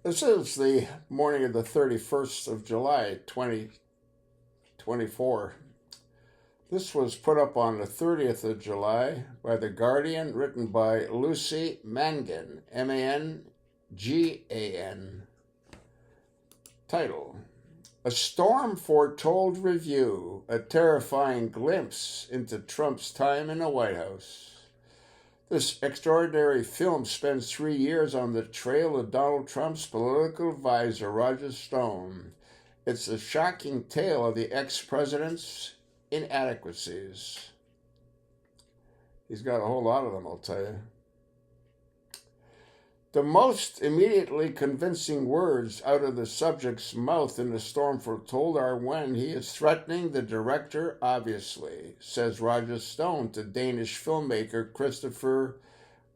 This is the morning of the 31st of July, 2024. This was put up on the 30th of July by The Guardian, written by Lucy Mangan, Mangan. Title: A Storm Foretold Review, a terrifying glimpse into Trump's time in the White House. This extraordinary film spends 3 years on the trail of Donald Trump's political advisor, Roger Stone. It's a shocking tale of the ex-president's inadequacies. He's got a whole lot of them, I'll tell you. The most immediately convincing words out of the subject's mouth in The Storm Foretold are when he is threatening the director, obviously, says Roger Stone to Danish filmmaker Christopher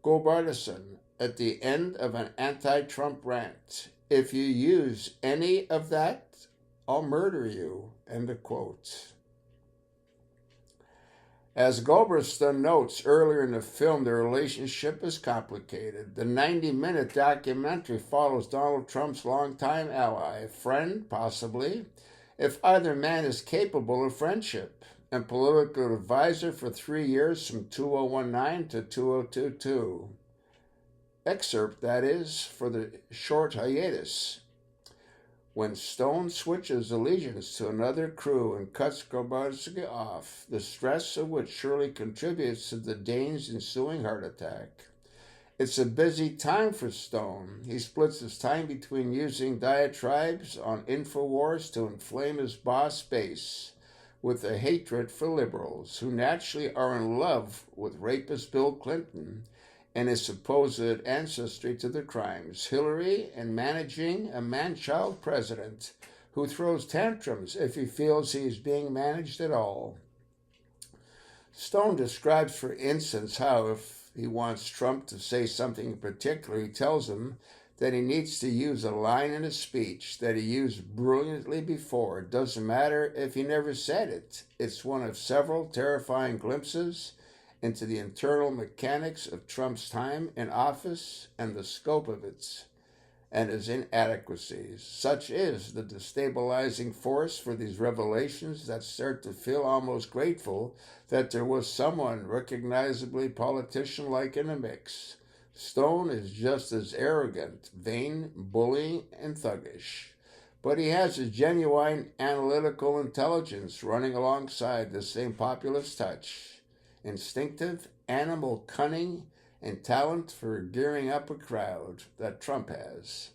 Goldbardson at the end of an anti-Trump rant. If you use any of that, I'll murder you. End of quote. As Goldbardson notes earlier in the film, the relationship is complicated. The 90-minute documentary follows Donald Trump's longtime ally, friend, possibly, if either man is capable of friendship, and political advisor for 3 years from 2019 to 2022. Excerpt, that is, for the short hiatus. When Stone switches allegiance to another crew and cuts Goldbardson off, the stress of which surely contributes to the Dane's ensuing heart attack. It's a busy time for Stone. He splits his time between using diatribes on InfoWars to inflame his boss base with a hatred for liberals, who naturally are in love with rapist Bill Clinton and his supposed ancestry to the crimes, Hillary, and managing a man-child president who throws tantrums if he feels he is being managed at all. Stone describes, for instance, how if he wants Trump to say something in particular, he tells him that he needs to use a line in a speech that he used brilliantly before. It doesn't matter if he never said it. It's one of several terrifying glimpses into the internal mechanics of Trump's time in office and the scope of it, and his inadequacies. Such is the destabilizing force for these revelations that start to feel almost grateful that there was someone recognizably politician-like in the mix. Stone is just as arrogant, vain, bullying, and thuggish. But he has a genuine analytical intelligence running alongside the same populist touch. Instinctive, animal cunning, and talent for gearing up a crowd that Trump has.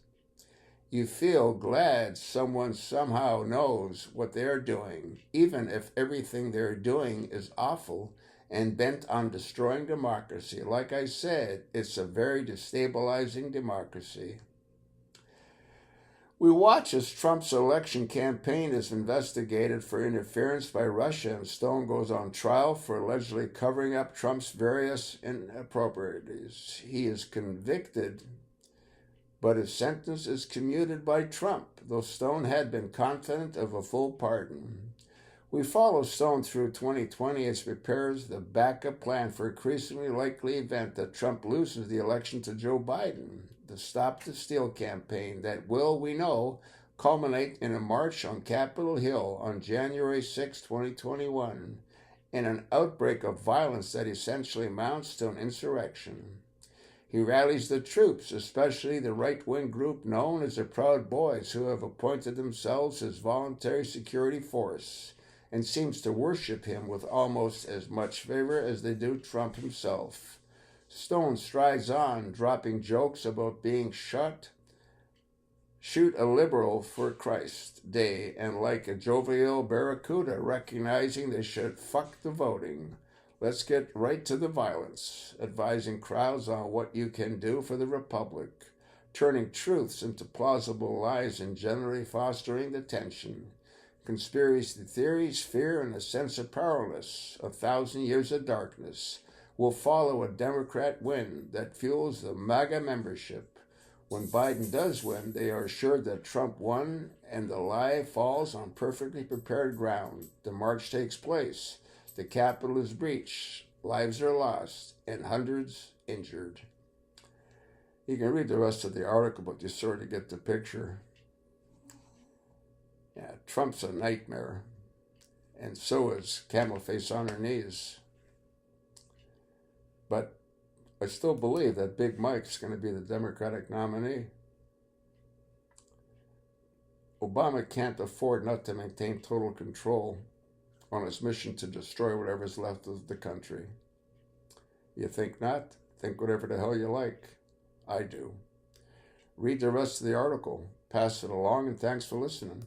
You feel glad someone somehow knows what they're doing, even if everything they're doing is awful and bent on destroying democracy. Like I said, it's a very destabilizing democracy. We watch as Trump's election campaign is investigated for interference by Russia, and Stone goes on trial for allegedly covering up Trump's various inapproprieties. He is convicted, but his sentence is commuted by Trump, though Stone had been confident of a full pardon. We follow Stone through 2020 as he prepares the backup plan for an increasingly likely event that Trump loses the election to Joe Biden. The Stop the Steal campaign that will, we know, culminate in a march on Capitol Hill on January 6, 2021, in an outbreak of violence that essentially amounts to an insurrection. He rallies the troops, especially the right-wing group known as the Proud Boys, who have appointed themselves his voluntary security force, and seems to worship him with almost as much favor as they do Trump himself. Stone strides on, dropping jokes about being shoot a liberal for Christ Day, and like a jovial barracuda, recognizing they should fuck the voting. Let's get right to the violence, advising crowds on what you can do for the republic, turning truths into plausible lies and generally fostering the tension. Conspiracy theories, fear, and a sense of powerlessness, 1,000 years of darkness, will follow a Democrat win that fuels the MAGA membership. When Biden does win, they are assured that Trump won, and the lie falls on perfectly prepared ground. The march takes place. The Capitol is breached. Lives are lost, and hundreds injured. You can read the rest of the article, but you sort of get the picture. Yeah, Trump's a nightmare, and so is Camel Face on her knees. But I still believe that Big Mike's going to be the Democratic nominee. Obama can't afford not to maintain total control on his mission to destroy whatever's left of the country. You think not? Think whatever the hell you like. I do. Read the rest of the article. Pass it along, and thanks for listening.